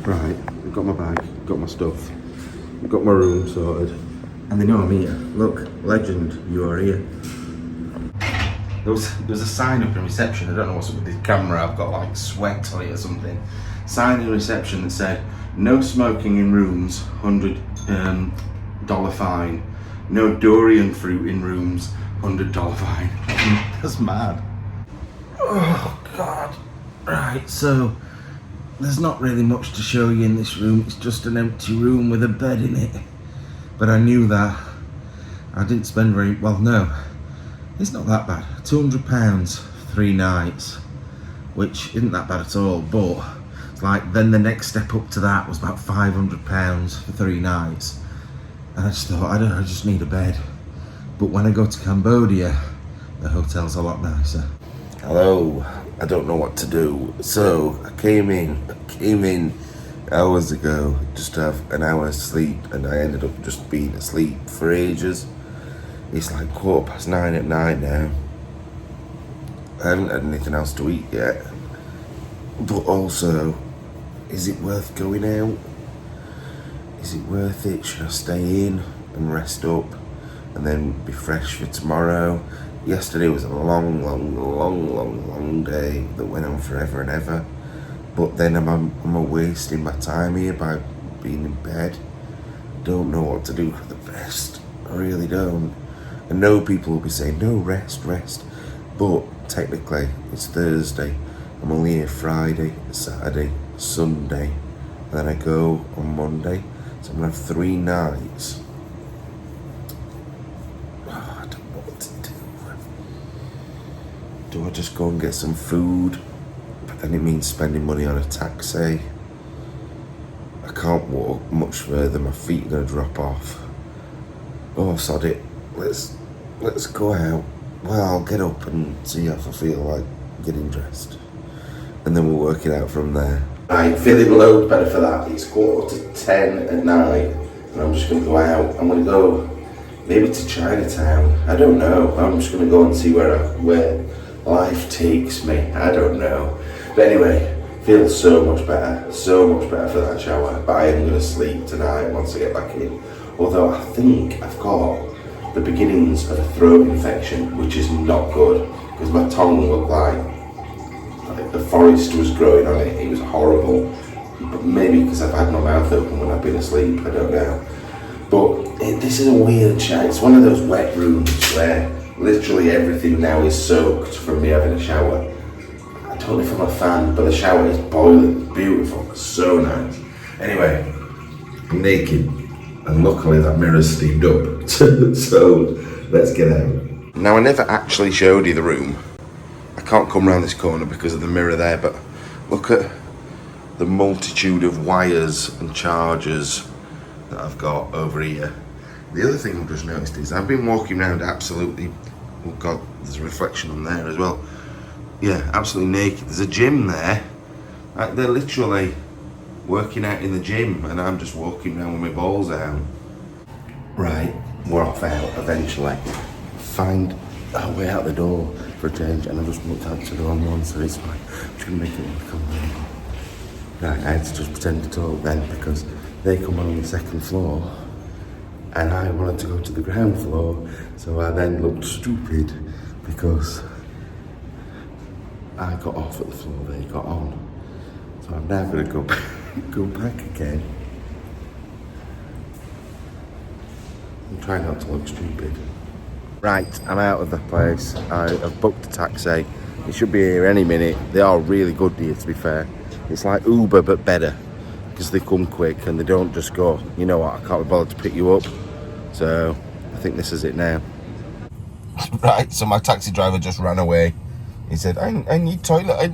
Right, I've got my bag, got my stuff, I've got my room sorted, and they know I'm here. Look, legend, you are here. There was a sign up in reception. I don't know what's up with this camera. I've got like sweat on it or something. Sign in reception that said, "No smoking in rooms, $100 fine. No durian fruit in rooms, $100 fine." That's mad. Oh God. Right, so there's not really much to show you in this room. It's just an empty room with a bed in it. But I knew that. I didn't spend very well. No. It's not that bad. £200, 3 nights, which isn't that bad at all, but it's like then the next step up to that was about £500 for 3 nights. And I just thought, I just need a bed. But when I go to Cambodia, the hotel's a lot nicer. Hello, I don't know what to do. So I came in hours ago just to have an hour's sleep, and I ended up just being asleep for ages. It's like 9:15 at night now. I haven't had anything else to eat yet. But also, is it worth going out? Is it worth it? Should I stay in and rest up and then be fresh for tomorrow? Yesterday was a long day that went on forever and ever. But then I'm wasting my time here by being in bed. Don't know what to do for the best. I really don't. I know people will be saying, no, rest. But technically, it's Thursday. I'm only here Friday, Saturday, Sunday. And then I go on Monday. So I'm going to have 3 nights. Oh, I don't know what to do. Do I just go and get some food? But then it means spending money on a taxi. I can't walk much further. My feet are going to drop off. Oh, sod it. Let's go out. Well, I'll get up and see if I feel like getting dressed. And then we'll work it out from there. Right, feeling loads better for that. It's 9:15 at night, and I'm just going to go out. I'm going to go maybe to Chinatown. I don't know. I'm just going to go and see where life takes me. I don't know. But anyway, feel so much better for that shower. But I am going to sleep tonight once I get back in. Although I think I've got the beginnings of a throat infection, which is not good, because my tongue looked like the forest was growing on it. It was horrible. But maybe because I've had my mouth open when I've been asleep, I don't know. But this is a weird shower. It's one of those wet rooms where literally everything now is soaked from me having a shower. I don't know if I'm a fan, but the shower is boiling, beautiful, so nice. Anyway, I'm naked. And luckily that mirror's steamed up, so let's get out. Now I never actually showed you the room. I can't come around this corner because of the mirror there, but look at the multitude of wires and chargers that I've got over here. The other thing I've just noticed is I've been walking around absolutely, oh God, there's a reflection on there as well. Yeah, absolutely naked. There's a gym there. They're literally working out in the gym, and I'm just walking around with my balls out. Right, we're off out eventually. Find our way out the door for a change, and I just walked out to the wrong one, so it's fine. I'm just gonna make it look on. Right, I had to just pretend to talk then because they come on the 2nd floor, and I wanted to go to the ground floor, so I then looked stupid because I got off at the floor they got on. So I'm now gonna go back again. I'm trying not to look stupid. Right, I'm out of the place. I've booked a taxi. It should be here any minute. They are really good here, to be fair. It's like Uber, but better, because they come quick and they don't just go, you know what, I can't be bothered to pick you up. So I think this is it now. Right, so my taxi driver just ran away. He said, I need toilet.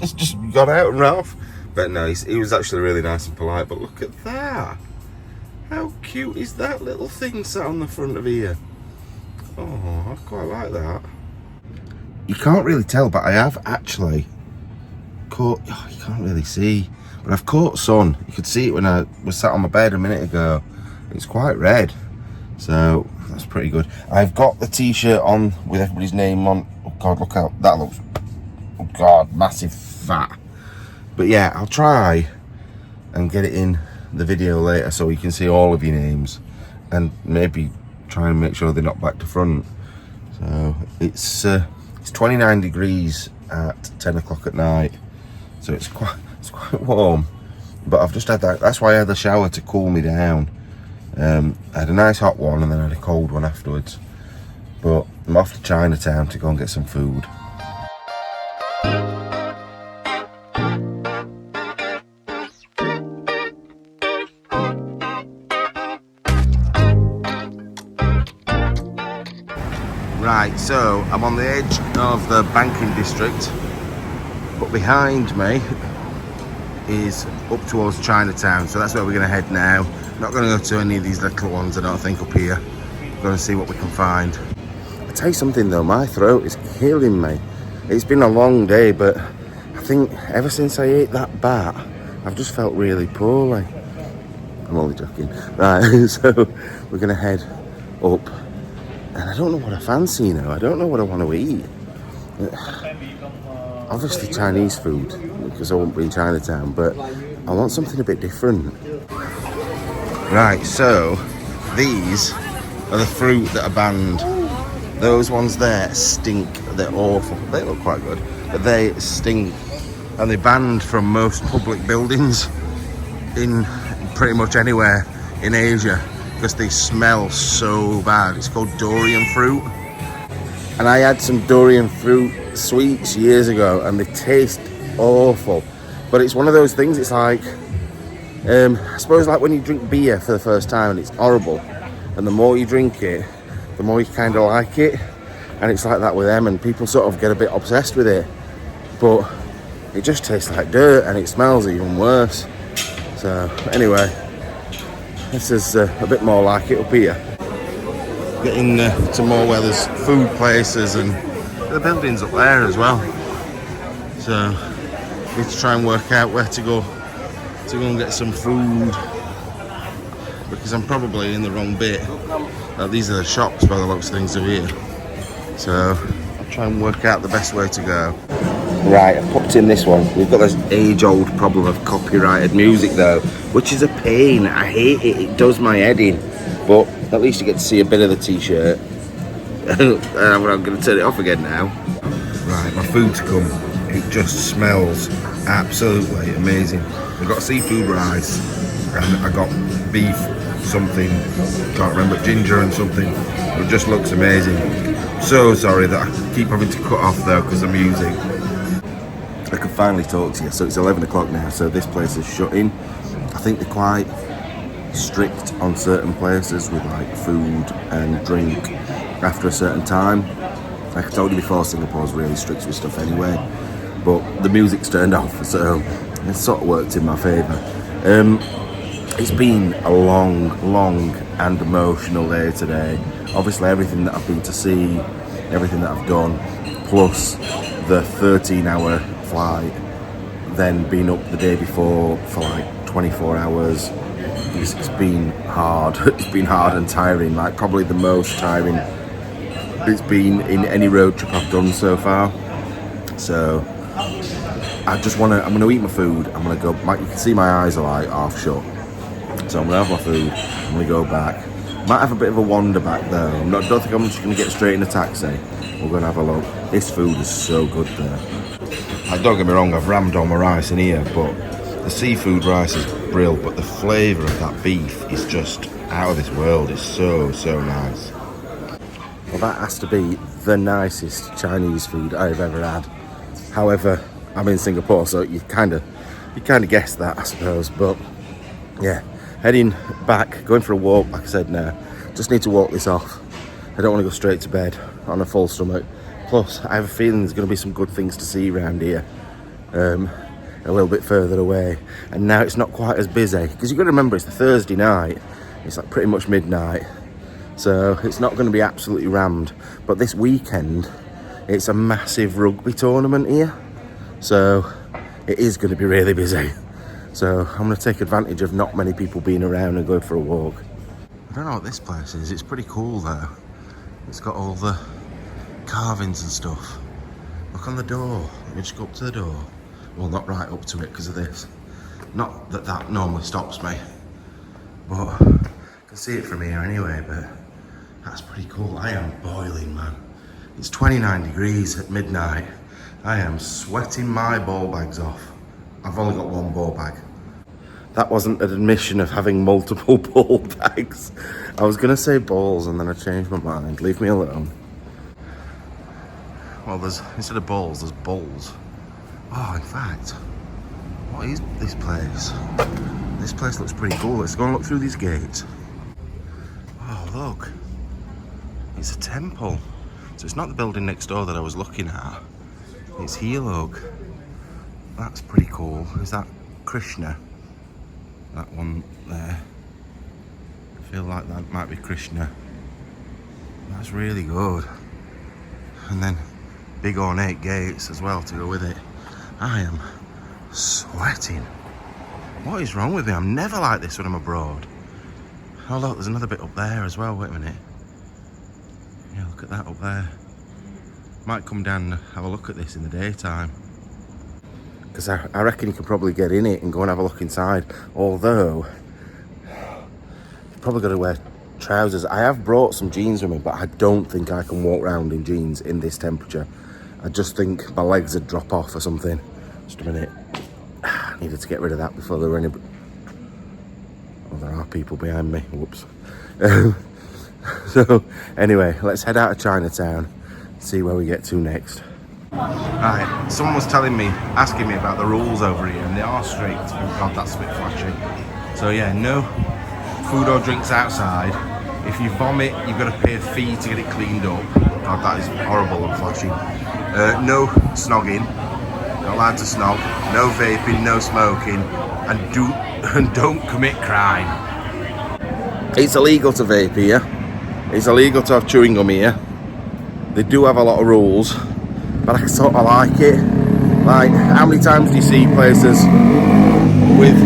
It's just got out and ran off. But no, he was actually really nice and polite. But look at that. How cute is that little thing sat on the front of here? Oh, I quite like that. You can't really tell, but I have actually caught, oh, you can't really see, but I've caught sun. You could see it when I was sat on my bed a minute ago. It's quite red. So that's pretty good. I've got the t-shirt on with everybody's name on. Oh God, look out. That looks, oh God, massive fat. But yeah, I'll try and get it in the video later so you can see all of your names, and maybe try and make sure they're not back to front. So it's 29 degrees at 10 o'clock at night, so it's quite warm. But I've just had that's why I had the shower, to cool me down. I had a nice hot one and then I had a cold one afterwards. But I'm off to Chinatown to go and get some food. Right, so I'm on the edge of the banking district, but behind me is up towards Chinatown, so that's where we're going to head now. Not going to go to any of these little ones, I don't think, up here. Going to see what we can find. I'll tell you something though, my throat is killing me. It's been a long day, but I think ever since I ate that bat, I've just felt really poorly. I'm only joking. Right, so we're going to head up, and I don't know what I fancy, you know. I don't know what I want to eat. Obviously Chinese food, because I won't be in Chinatown, but I want something a bit different. Right, so these are the fruit that are banned. Those ones there stink, they're awful. They look quite good, but they stink. And they're banned from most public buildings in pretty much anywhere in Asia, because they smell so bad. It's called durian fruit. And I had some durian fruit sweets years ago and they taste awful. But it's one of those things, it's like, I suppose like when you drink beer for the first time and it's horrible. And the more you drink it, the more you kind of like it. And it's like that with them, and people sort of get a bit obsessed with it. But it just tastes like dirt and it smells even worse. So anyway, this is a bit more like it up here. Getting to more where there's food places, and the buildings up there as well. So need to try and work out where to go and get some food, because I'm probably in the wrong bit. These are the shops by the looks of things over here. So I'll try and work out the best way to go. Right, I've popped in this one. We've got this age-old problem of copyrighted music though, which is a pain. I hate it, it does my head in. But at least you get to see a bit of the t-shirt. And I'm going to turn it off again now. Right, my food's come. It just smells absolutely amazing. I've got seafood rice, and I got beef something, can't remember, ginger and something. It just looks amazing. So sorry that I keep having to cut off though because of music. I can finally talk to you. So it's 11 o'clock now, so this place is shutting. I think they're quite strict on certain places with like food and drink after a certain time. Like I told you before, Singapore's really strict with stuff anyway, but the music's turned off, so it sort of worked in my favour. It's been a long and emotional day today. Obviously everything that I've been to see, everything that I've done, plus the 13-hour flight, then being up the day before for like 24 hours. It's been hard. It's been hard and tiring, like probably the most tiring it's been in any road trip I've done so far. So I just I'm gonna eat my food. I'm gonna go, you can see my eyes are like half shut. So I'm gonna have my food, I'm gonna go back. Might have a bit of a wander back though. Don't think I'm just gonna get straight in a taxi. We're gonna have a look. This food is so good there. Don't get me wrong, I've rammed all my rice in here, but the seafood rice is brilliant, but the flavour of that beef is just out of this world. It's so nice. Well, that has to be the nicest Chinese food I've ever had. However, I'm in Singapore, so you kind of guessed that, I suppose. But yeah, heading back, going for a walk, like I said now. Just need to walk this off. I don't want to go straight to bed on a full stomach. Plus, I have a feeling there's going to be some good things to see around here. A little bit further away, and now it's not quite as busy, because you've got to remember it's the Thursday night, it's like pretty much midnight, so it's not going to be absolutely rammed. But this weekend it's a massive rugby tournament here, so it is going to be really busy. So I'm going to take advantage of not many people being around and go for a walk. I don't know what this place is. It's pretty cool though. It's got all the carvings and stuff. Look on the door. Let me just go up to the door. Well, not right up to it because of this. Not that that normally stops me, but I can see it from here anyway, but that's pretty cool. I am boiling, man. It's 29 degrees at midnight. I am sweating my ball bags off. I've only got one ball bag. That wasn't an admission of having multiple ball bags. I was gonna say balls and then I changed my mind. Leave me alone. Well, instead of balls, there's balls. Oh, in fact, what is this place? This place looks pretty cool. Let's go and look through these gates. Oh, look. It's a temple. So it's not the building next door that I was looking at. It's here, look. That's pretty cool. Is that Krishna? That one there. I feel like that might be Krishna. That's really good. And then big ornate gates as well to go with it. I am sweating. What is wrong with me? I'm never like this when I'm abroad. Oh look, there's another bit up there as well. Wait a minute. Yeah, look at that up there. Might come down and have a look at this in the daytime. Because I reckon you can probably get in it and go and have a look inside. Although, you've probably got to wear trousers. I have brought some jeans with me, but I don't think I can walk around in jeans in this temperature. I just think my legs would drop off or something. Just a minute. I needed to get rid of that before there were any... Oh, there are people behind me. Whoops. So, anyway, let's head out of Chinatown. See where we get to next. Right, someone was asking me about the rules over here, and they are strict. Oh God, that's a bit flashy. So yeah, no food or drinks outside. If you vomit, you've got to pay a fee to get it cleaned up. God, that is horrible and flashy. No snogging, not allowed to snog. No vaping, no smoking, and don't commit crime. It's illegal to vape here. It's illegal to have chewing gum here. They do have a lot of rules, but I sort of like it. Like, how many times do you see places with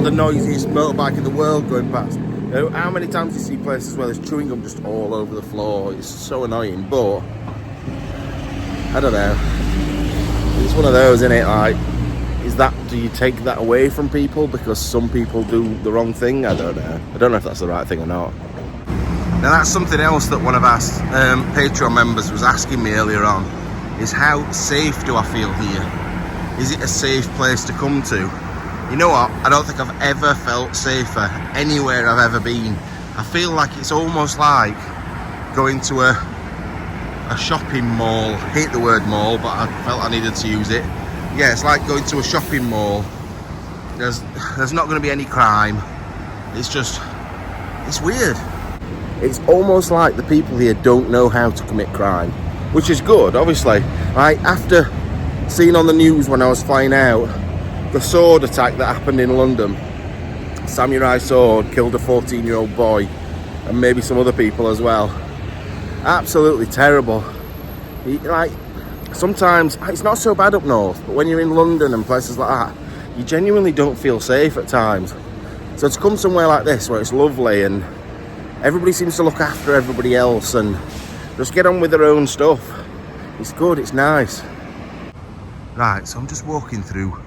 the noisiest motorbike in the world going past? How many times do you see places where there's chewing gum just all over the floor? It's so annoying, but I don't know. It's one of those, isn't it? Like, do you take that away from people because some people do the wrong thing? I don't know. I don't know if that's the right thing or not. Now that's something else that one of our Patreon members was asking me earlier on, is how safe do I feel here? Is it a safe place to come to? You know what, I don't think I've ever felt safer anywhere I've ever been. I feel like it's almost like going to a shopping mall. I hate the word mall, but I felt I needed to use it. Yeah, it's like going to a shopping mall. There's not going to be any crime. It's weird. It's almost like the people here don't know how to commit crime, which is good, obviously. Right, after seeing on the news when I was flying out, the sword attack that happened in London, samurai sword killed a 14-year-old boy and maybe some other people as well. Absolutely terrible. Like, sometimes it's not so bad up north, but when you're in London and places like that, you genuinely don't feel safe at times. So to come somewhere like this where it's lovely and everybody seems to look after everybody else and just get on with their own stuff, it's good, it's nice. Right, so I'm just walking through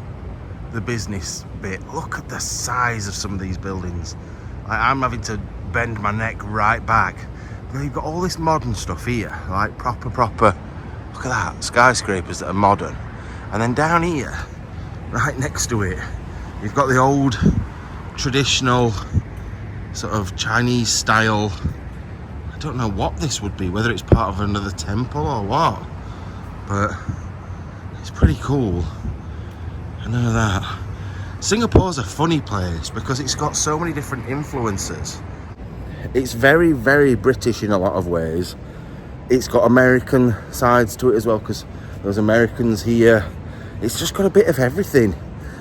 the business bit. Look at the size of some of these buildings. I'm having to bend my neck right back. You've got all this modern stuff here, like proper. Look at that, skyscrapers that are modern. And then down here, right next to it, you've got the old traditional sort of Chinese style. I don't know what this would be, whether it's part of another temple or what, but it's pretty cool. I know that. Singapore's a funny place because it's got so many different influences. It's very, very British in a lot of ways. It's got American sides to it as well because there's Americans here. It's just got a bit of everything.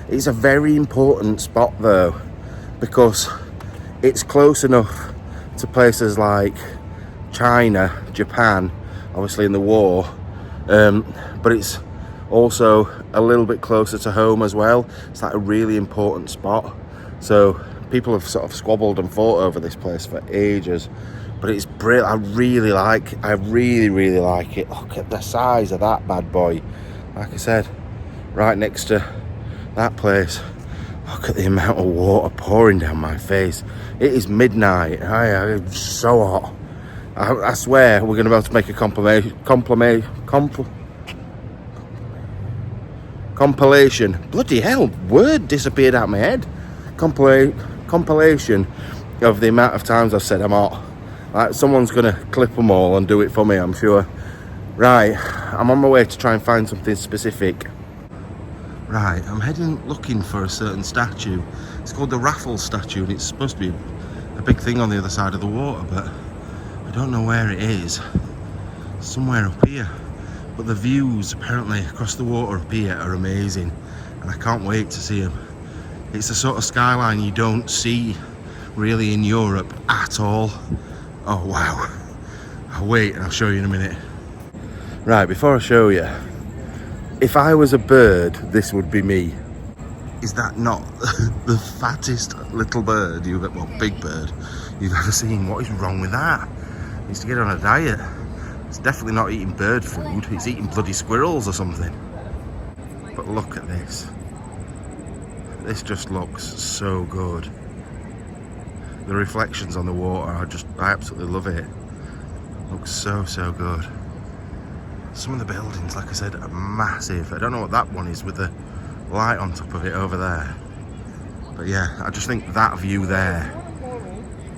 It's a very important spot though, because it's close enough to places like China, Japan, obviously in the war, but it's also a little bit closer to home as well. It's like a really important spot. So people have sort of squabbled and fought over this place for ages, but it's brilliant. I really like it. Look at the size of that bad boy. Like I said, right next to That place. Look at the amount of water pouring down my face. It is midnight. It's so hot. I swear we're going to be able to make a compilation. Bloody hell, word disappeared out of my head. Compilation of the amount of times I've said I'm hot. Like, someone's going to clip them all and do it for me, I'm sure. Right, I'm on my way to try and find something specific. Right, I'm looking for a certain statue. It's called the Raffles statue, and it's supposed to be a big thing on the other side of the water, but I don't know where it is. It's somewhere up here. But the views apparently across the water up here are amazing, and I can't wait to see them. It's the sort of skyline you don't see really in Europe at all. Oh wow. I'll wait and I'll show you in a minute. Right, before I show you, if I was a bird, this would be me. Is that not the fattest little bird big bird you've ever seen? What is wrong with that? He needs to get on a diet. It's definitely not eating bird food. It's eating bloody squirrels or something. But look at this. This just looks so good. The reflections on the water, I absolutely love it. Looks so good. Some of the buildings, like I said, are massive. I don't know what that one is with the light on top of it over there. But yeah, I just think that view there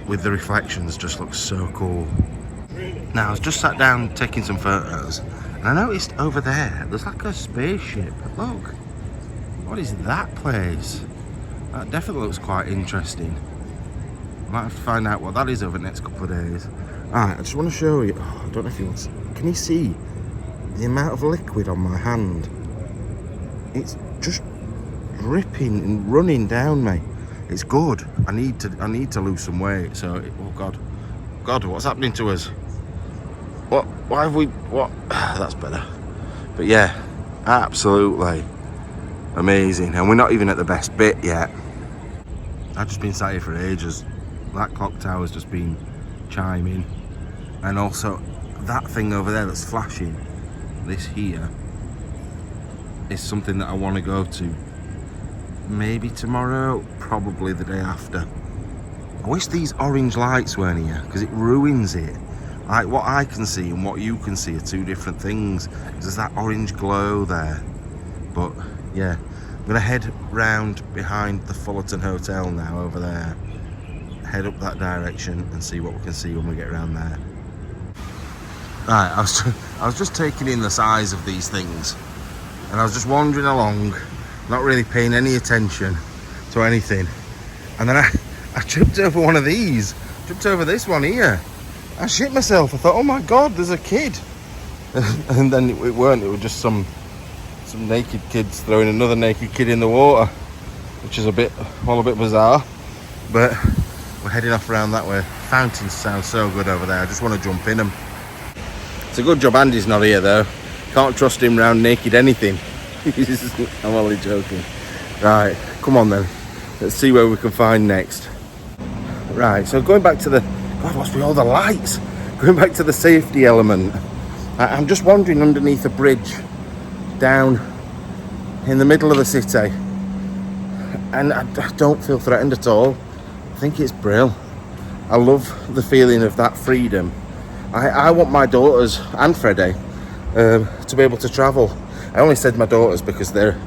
with the reflections just looks so cool. Now, I was just sat down taking some photos, and I noticed over there's like a spaceship. Look, what is that place? That definitely looks quite interesting. I might have to find out what that is over the next couple of days. Alright, I just want to show you. Oh, I don't know if you want to. Can you see the amount of liquid on my hand? It's just dripping and running down me. It's good. I need to lose some weight. So, oh God, what's happening to us? Why have we? What? That's better. But yeah, absolutely amazing. And we're not even at the best bit yet. I've just been sat here for ages. That clock tower's just been chiming, and also that thing over there that's flashing. This here is something that I want to go to. Maybe tomorrow, probably the day after. I wish these orange lights weren't here, because it ruins it. Like, what I can see and what you can see are two different things. There's that orange glow there. But yeah, I'm gonna head round behind the Fullerton Hotel now over there. Head up that direction and see what we can see when we get around there. Right, I was just taking in the size of these things, and I was just wandering along, not really paying any attention to anything, and then I tripped over one of these. Tripped over this one here. I shit myself. I thought, oh my God, there's a kid. And then it weren't. It was just some naked kids throwing another naked kid in the water, which is a bit bizarre. But we're heading off around that way. Fountains sound so good over there. I just want to jump in them. It's a good job Andy's not here though. Can't trust him round naked anything. I'm only joking. Right, come on then. Let's see where we can find next. Right, so going back to the... God, what's with all the lights? Going back to the safety element. I'm just wandering underneath a bridge down in the middle of the city. And I don't feel threatened at all. I think it's brilliant. I love the feeling of that freedom. I want my daughters and Freddie to be able to travel. I only said my daughters because they're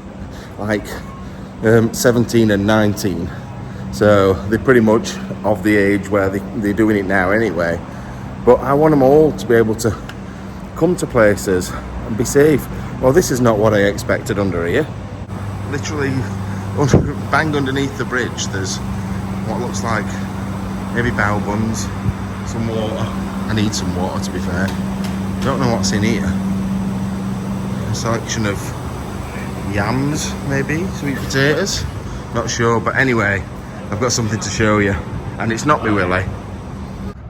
like 17 and 19. So they're pretty much of the age where they're doing it now anyway. But I want them all to be able to come to places and be safe. Well, this is not what I expected under here. Literally bang underneath the bridge, there's what looks like maybe bao buns, some water. I need some water, to be fair. Don't know what's in here. A selection of yams, maybe, sweet potatoes. Not sure, but anyway, I've got something to show you, and it's not me Willie.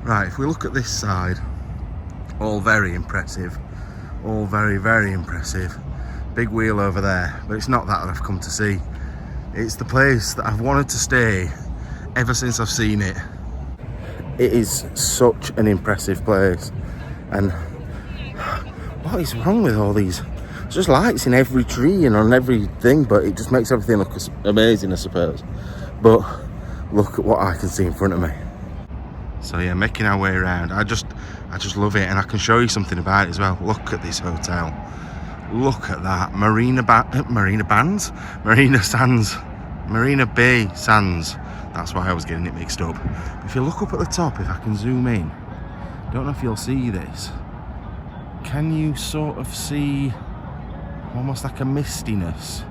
Right, if we look at this side, all very impressive, all very, very impressive. Big wheel over there, but it's not that I've come to see. It's the place that I've wanted to stay ever since I've seen it. It is such an impressive place, and what is wrong with all these just lights in every tree and on everything, but it just makes everything look amazing, I suppose. But look at what I can see in front of me. So yeah, making our way around. I just love it, and I can show you something about it as well. Look at this hotel. Look at that. Marina Bay Sands. That's why I was getting it mixed up. If you look up at the top, if I can zoom in, don't know if you'll see this. Can you sort of see almost like a mistiness?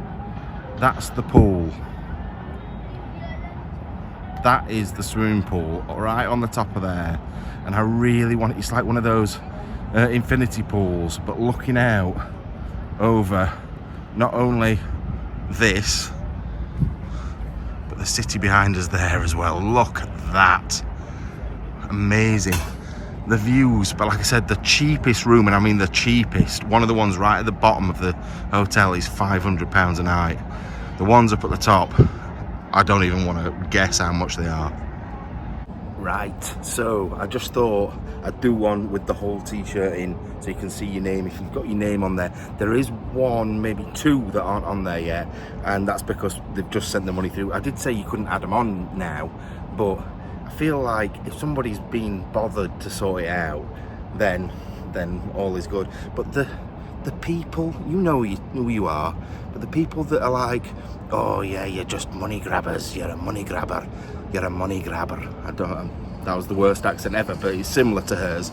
That's the pool. That is the swimming pool right on the top of there. And I really want it. It's like one of those infinity pools, but looking out over not only this, but the city behind us there as well. Look at that. Amazing. The views, but like I said, the cheapest room, and I mean the cheapest, one of the ones right at the bottom of the hotel is £500 a night. The ones up at the top, I don't even want to guess how much they are. Right, so I just thought I'd do one with the whole t-shirt in so you can see your name. If you've got your name on there, there is one, maybe two that aren't on there yet, and that's because they've just sent the money through. I did say you couldn't add them on now, but I feel like if somebody's been bothered to sort it out, then all is good. But the people, you know who you are, but the people that are like, oh yeah, you're just money grabbers, you're a money grabber, you're a money grabber. That was the worst accent ever, but it's similar to hers.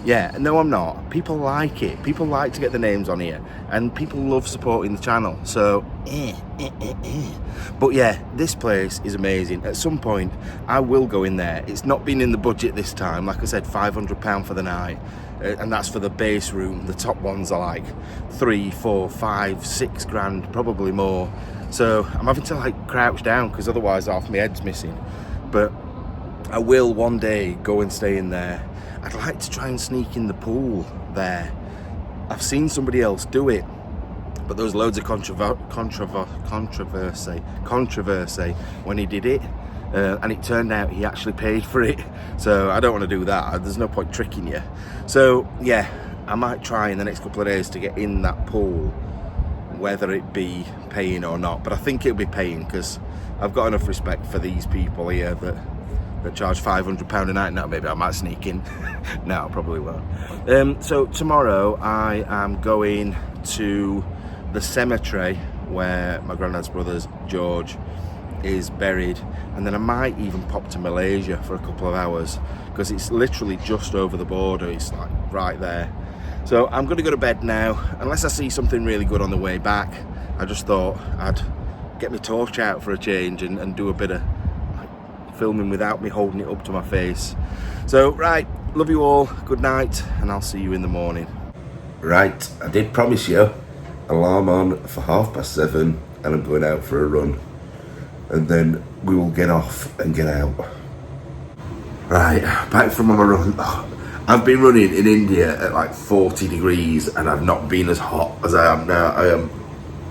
Yeah, no, I'm not. People like it. People like to get the names on here, and people love supporting the channel. So, But yeah, this place is amazing. At some point, I will go in there. It's not been in the budget this time. Like I said, £500 for the night, and that's for the base room. The top ones are like 3, 4, 5, 6 grand, probably more. So I'm having to like crouch down because otherwise half my head's missing. But I will one day go and stay in there. I'd like to try and sneak in the pool there. I've seen somebody else do it, but there was loads of controversy when he did it, and it turned out he actually paid for it. So I don't want to do that. There's no point tricking you. So yeah, I might try in the next couple of days to get in that pool, whether it be paying or not. But I think it'll be paying because I've got enough respect for these people here that charge £500 a night. Now maybe I might sneak in. No, I probably won't. So tomorrow I am going to the cemetery where my granddad's brother's George is buried, and then I might even pop to Malaysia for a couple of hours because it's literally just over the border. It's like right there. So I'm going to go to bed now, unless I see something really good on the way back. I just thought I'd get my torch out for a change and do a bit of filming without me holding it up to my face. So right, love you all, good night, and I'll see you in the morning. Right, I did promise you alarm on for 7:30, and I'm going out for a run, and then we will get off and get out. Right, back from my run. I've been running in India at like 40 degrees and I've not been as hot as I am now. I am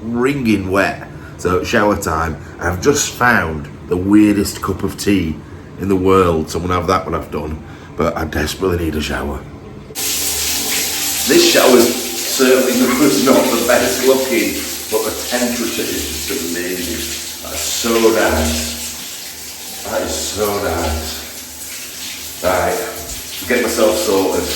wringing wet. So shower time. I've just found the weirdest cup of tea in the world. So I'm gonna have that when I've done, but I desperately need a shower. This shower certainly was not the best looking, but the temperature is just amazing. That's so nice. That is so nice. Right, get myself sorted,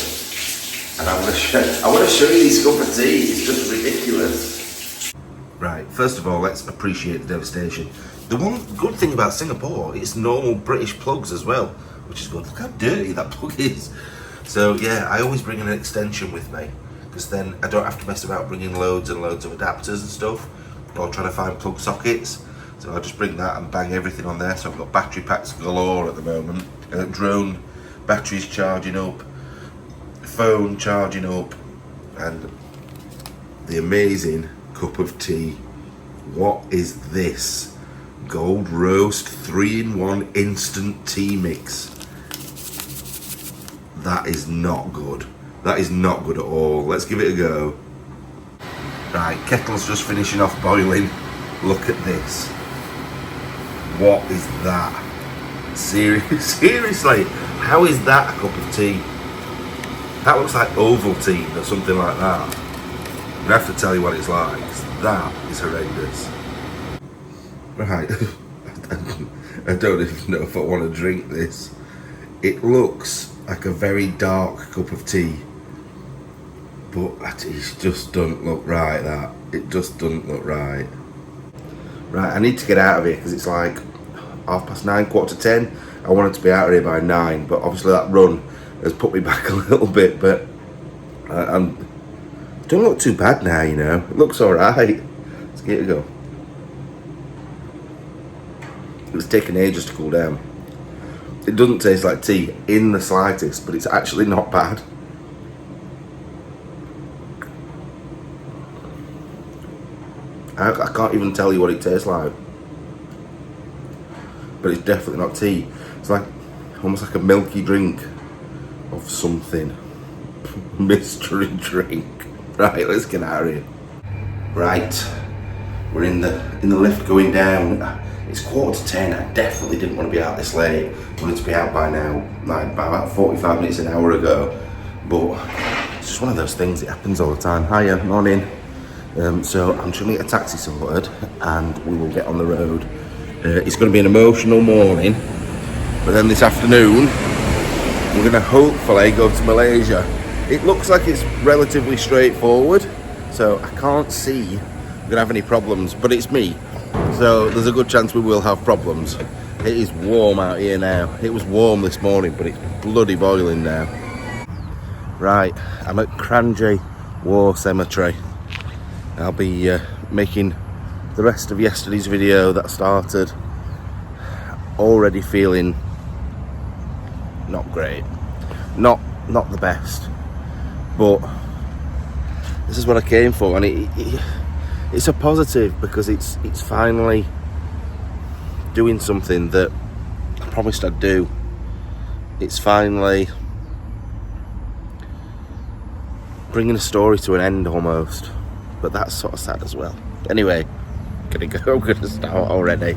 and I want to show you this cup of tea. It's just ridiculous. Right, first of all, let's appreciate the devastation. The one good thing about Singapore, it's normal British plugs as well, which is good. Look how dirty that plug is. So yeah, I always bring an extension with me, because then I don't have to mess about bringing loads and loads of adapters and stuff, or trying to find plug sockets. So I just bring that and bang everything on there. So I've got battery packs galore at the moment. Drone batteries charging up, phone charging up, and the amazing cup of tea. What is this? Gold Roast 3-in-1 instant tea mix. That is not good. That is not good at all. Let's give it a go. Right, kettle's just finishing off boiling. Look at this. What is that? Seriously, how is that a cup of tea? That looks like Ovaltine or something like that. I have to tell you what it's like, 'cause that is horrendous. Right, I don't even know if I want to drink this. It looks like a very dark cup of tea, but it just doesn't look right, that. It just doesn't look right. Right, I need to get out of here because it's like 9:30, 10:15. I wanted to be out of here by 9, but obviously that run has put me back a little bit, but I'm don't look too bad now, you know. It looks alright. Let's get it go. It was taking ages to cool down. It doesn't taste like tea in the slightest, but it's actually not bad. I can't even tell you what it tastes like, but it's definitely not tea. It's like almost like a milky drink of something. Mystery drink. Right, let's get out of here. Right, we're in the lift going down. It's 9:45. I definitely didn't want to be out this late. I wanted to be out by now, like by about 45 minutes, an hour ago. But it's just one of those things, it happens all the time. Hiya, morning. So I'm trying to get a taxi sorted and we will get on the road. It's going to be an emotional morning, but then this afternoon we're going to hopefully go to Malaysia. It looks like it's relatively straightforward, so I can't see we're going to have any problems, but it's me, so there's a good chance we will have problems. It is warm out here now. It was warm this morning, but it's bloody boiling now. Right, I'm at Grandad War Cemetery. I'll be making the rest of yesterday's video that started. Already feeling not great, not the best, but this is what I came for, and it's a positive because it's finally doing something that I promised I'd do. It's finally bringing a story to an end almost, but that's sort of sad as well. Anyway, I'm gonna start already.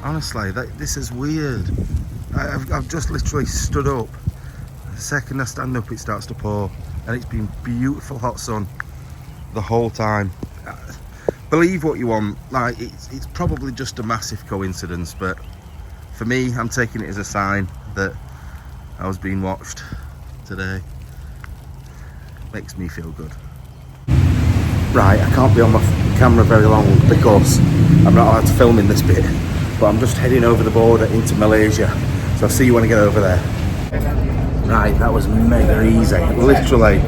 Honestly, this is weird. I've just literally stood up. The second I stand up, it starts to pour, and it's been beautiful hot sun the whole time. Believe what you want, like it's probably just a massive coincidence, but for me, I'm taking it as a sign that I was being watched today. Makes me feel good. Right, I can't be on my camera very long because I'm not allowed to film in this bit, but I'm just heading over the border into Malaysia, so I'll see you when I get over there. Right, that was mega easy. Literally,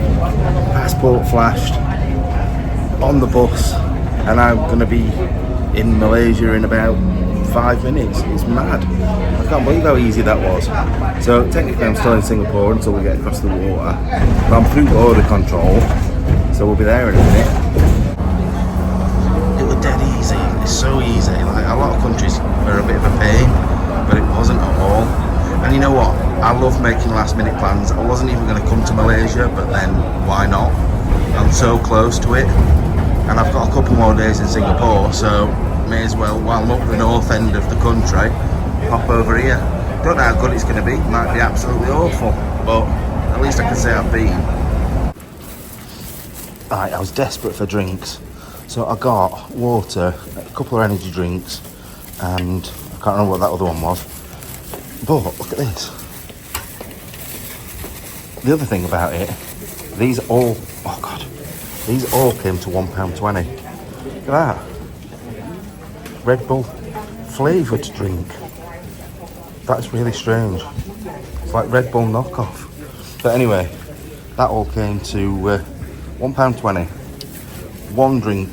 passport flashed, on the bus, and I'm gonna be in Malaysia in about 5 minutes. It's mad. I can't believe how easy that was. So technically I'm still in Singapore until we get across the water. But I'm through border control, so we'll be there in a minute. It was dead easy. It's so easy. Like, a lot of countries are a bit of a pain, but it wasn't at all. And you know what? I love making last minute plans. I wasn't even going to come to Malaysia, but then why not? I'm so close to it, and I've got a couple more days in Singapore, so may as well, while I'm up the north end of the country, hop over here. Don't know how good it's going to be. It might be absolutely awful, but at least I can say I've been. Right, I was desperate for drinks, so I got water, a couple of energy drinks, and I can't remember what that other one was. But look at this. The other thing about it, these all came to £1.20. Look at that. Red Bull flavoured drink. That's really strange. It's like Red Bull knockoff. But anyway, that all came to £1.20. One drink,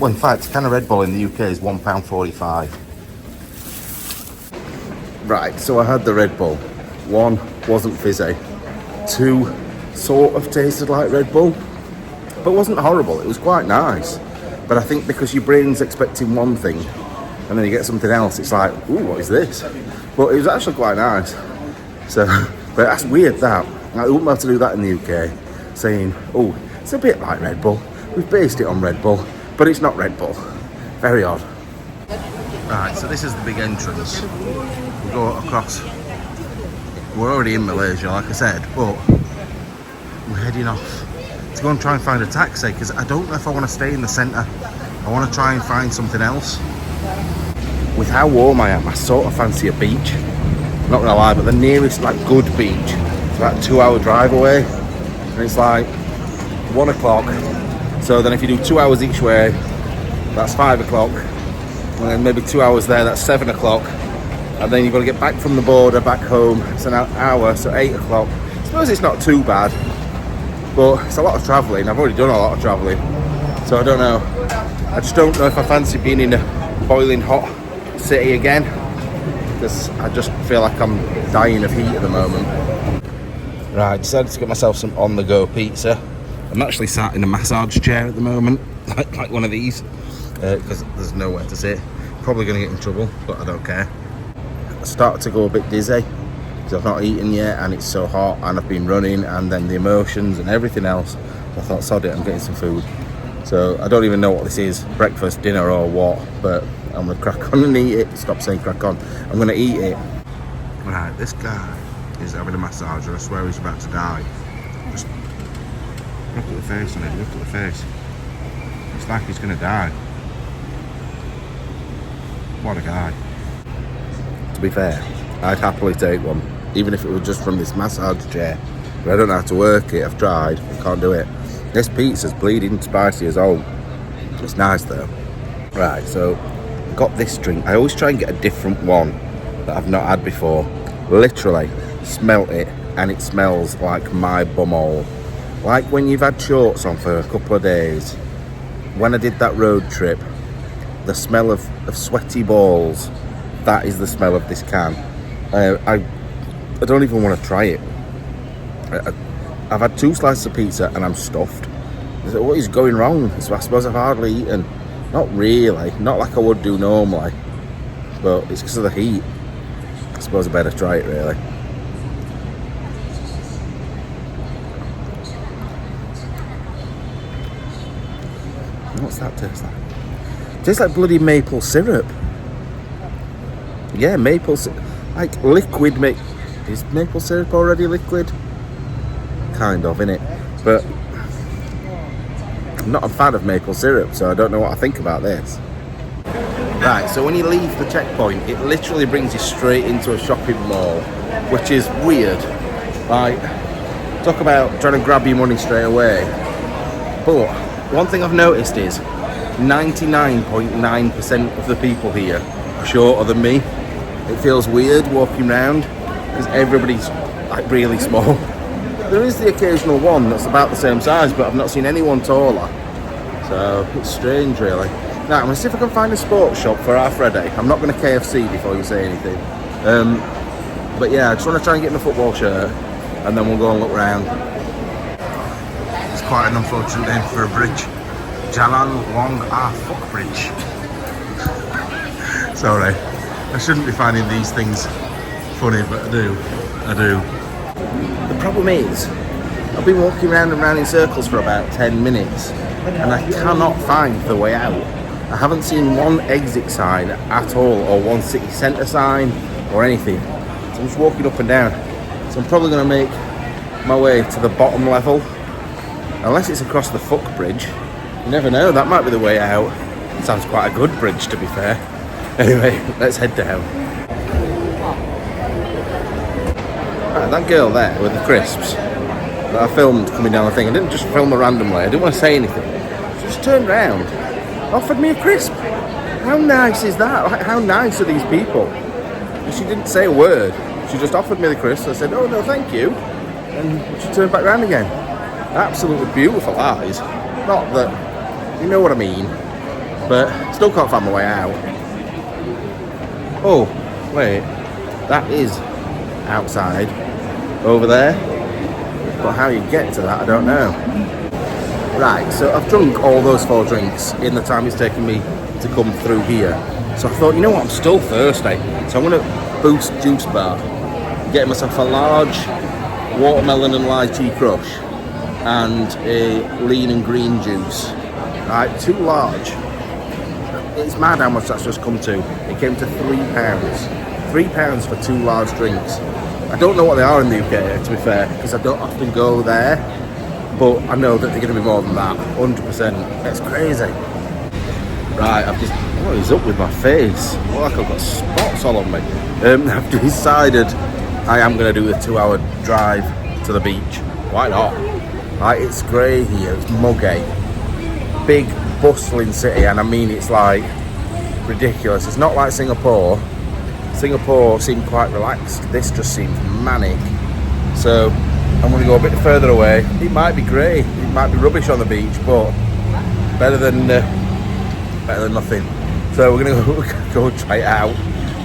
well, in fact, a can of Red Bull in the UK is £1.45. Right, so I had the Red Bull. One, wasn't fizzy. Two, sort of tasted like Red Bull, but wasn't horrible. It was quite nice. But I think because your brain's expecting one thing, and then you get something else, it's like, ooh, what is this? But it was actually quite nice. So, but that's weird that. Like, we wouldn't be able to do that in the UK, saying, oh, it's a bit like Red Bull. We've based it on Red Bull, but it's not Red Bull. Very odd. Right, so this is the big entrance. We go across. We're already in Malaysia, like I said, but we're heading off to go and try and find a taxi, because I don't know if I want to stay in the centre. I want to try and find something else. With how warm I am, I sort of fancy a beach. I'm not gonna lie, but the nearest like good beach is about a 2-hour drive away, and it's like 1 o'clock. So then if you do 2 hours each way, that's 5 o'clock, and then maybe 2 hours there, that's 7 o'clock, and then you've got to get back from the border back home. It's an hour, so 8 o'clock. I suppose it's not too bad, but it's a lot of travelling. I've already done a lot of travelling, so I don't know. I just don't know if I fancy being in a boiling hot city again, because I just feel like I'm dying of heat at the moment. Right, decided to get myself some on-the-go pizza. I'm actually sat in a massage chair at the moment, like one of these, because there's nowhere to sit. Probably going to get in trouble, but I don't care. I started to go a bit dizzy because I've not eaten yet, and it's so hot, and I've been running, and then the emotions and everything else. So I thought, sod it, I'm getting some food. So I don't even know what this is, breakfast, dinner, or what, but I'm going to crack on and eat it. Stop saying crack on. I'm going to eat it. Right, this guy is having a massage, and I swear he's about to die. Just look at the face on it, look at the face. It's like he's going to die. What a guy. To be fair, I'd happily take one, even if it was just from this massage chair. But I don't know how to work it. I've tried, I can't do it. This pizza's bleeding spicy as all. It's nice though. Right, so got this drink. I always try and get a different one that I've not had before. Literally smelt it, and it smells like my bumhole. Like when you've had shorts on for a couple of days. When I did that road trip, the smell of sweaty balls, that is the smell of this can. I don't even want to try it. I've had 2 slices of pizza and I'm stuffed. What is going wrong? So I suppose I've hardly eaten. Not really, not like I would do normally, but it's because of the heat. I suppose I better try it really. What's that taste like? It tastes like bloody maple syrup. Yeah, maple syrup. Like liquid is maple syrup already liquid? Kind of, innit? But I'm not a fan of maple syrup, so I don't know what I think about this. Right, so when you leave the checkpoint, it literally brings you straight into a shopping mall, which is weird. Like, talk about trying to grab your money straight away. But one thing I've noticed is 99.9% of the people here are shorter than me. It feels weird walking around because everybody's, I like really small. There is the occasional one that's about the same size, but I've not seen anyone taller. So it's strange, really. Now I'm gonna see if I can find a sports shop for Alfredo. I'm not gonna KFC before you say anything. But yeah, I just want to try and get my football shirt, and then we'll go and look around. It's quite an unfortunate name for a bridge. Jalan Wong Ah Fuck Bridge. Sorry, I shouldn't be finding these things funny, but I do. The problem is, I've been walking round and round in circles for about 10 minutes, and I cannot find the way out. I haven't seen one exit sign at all, or one city centre sign, or anything. So I'm just walking up and down. So I'm probably going to make my way to the bottom level, unless it's across the Fuck Bridge. You never know, that might be the way out. It sounds quite a good bridge, to be fair. Anyway, let's head down. Right, that girl there with the crisps that I filmed coming down the thing, I didn't just film her randomly, I didn't want to say anything. She just turned round, offered me a crisp. How nice is that? Like, how nice are these people? And she didn't say a word. She just offered me the crisp. I said, oh no, thank you. And she turned back round again. Absolutely beautiful eyes. Not that, you know what I mean. But still can't find my way out. Oh, wait. That is outside over there. But how you get to that, I don't know. Right, so I've drunk all those 4 drinks in the time it's taken me to come through here. So I thought, you know what, I'm still thirsty. So I'm going to boost juice bar. Getting myself a large watermelon and lychee crush and a lean and green juice. Right, 2 large. It's mad how much that's just come to. It came to £3. £3 for 2 large drinks. I don't know what they are in the UK, to be fair, because I don't often go there, but I know that they're going to be more than that, 100%. That's crazy. Right, I've just, what is up with my face? I look like I've got spots all on me. I've decided I am going to do a 2-hour drive to the beach. Why not? Right, it's grey here, it's muggy. Big, bustling city, and I mean it's like ridiculous. It's not like Singapore. Singapore seemed quite relaxed. This just seems manic. So I'm going to go a bit further away. It might be grey, it might be rubbish on the beach, but better than nothing. So we're going to go try it out.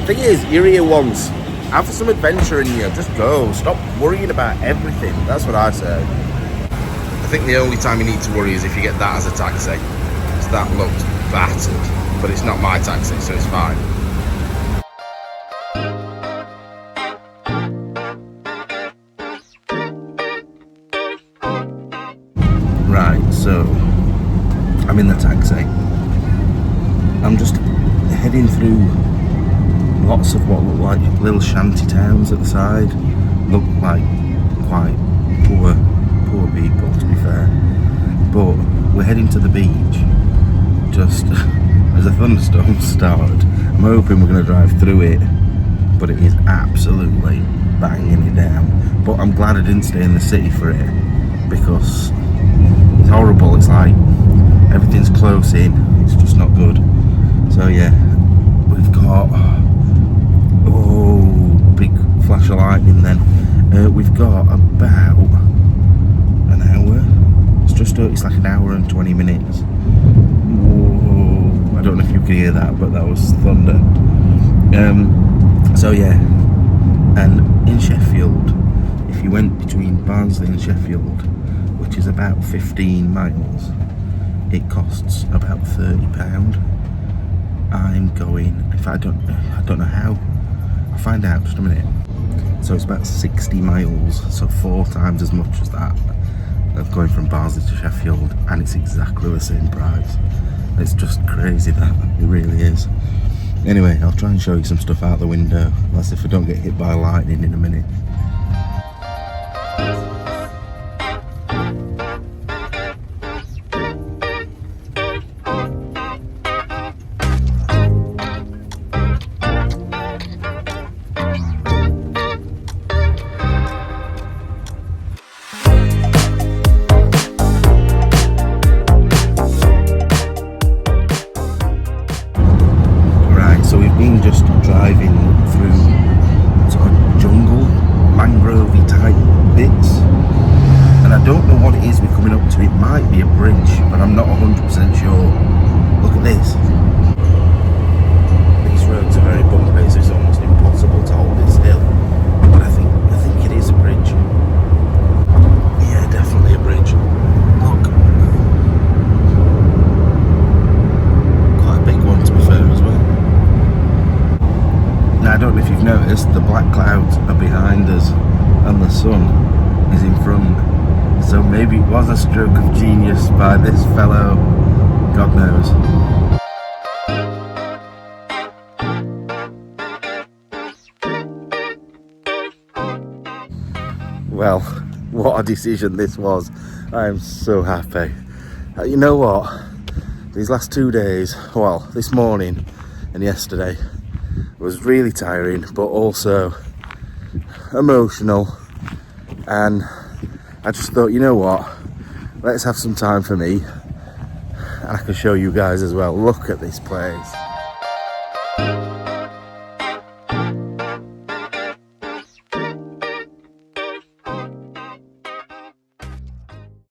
Thing is, you're here once. Have some adventure in you. Just go. Stop worrying about everything. That's what I say. I think the only time you need to worry is if you get that as a taxi. Because that looked battered. But it's not my taxi, so it's fine. Right, so I'm in the taxi. I'm just heading through lots of what look like little shanty towns at the side. Look like quite poor people, to be fair. But we're heading to the beach just as a thunderstorm started. I'm hoping we're going to drive through it, but it is absolutely banging it down. But I'm glad I didn't stay in the city for it, because it's horrible. It's like everything's close in. It's just not good. So yeah, we've got big flash of lightning. Then we've got about an hour. It's like an hour and 20 minutes. Whoa, I don't know if you could hear that, but that was thunder. So yeah, and in Sheffield, if you went between Barnsley and Sheffield, which is about 15 miles, it costs about £30. I'm going, in fact I don't know how, I'll find out just a minute. So it's about 60 miles, so 4 times as much as that of going from Barnsley to Sheffield, and it's exactly the same price. It's just crazy, that it really is. Anyway, I'll try and show you some stuff out the window, that's if I don't get hit by lightning in a minute. Just driving through sort of jungle just the black clouds are behind us and the sun is in front. So maybe it was a stroke of genius by this fellow, God knows. Well, what a decision this was. I am so happy. You know what? These last 2 days, well, this morning and yesterday, was really tiring, but also emotional. And I just thought, you know what? Let's have some time for me. And I can show you guys as well. Look at this place.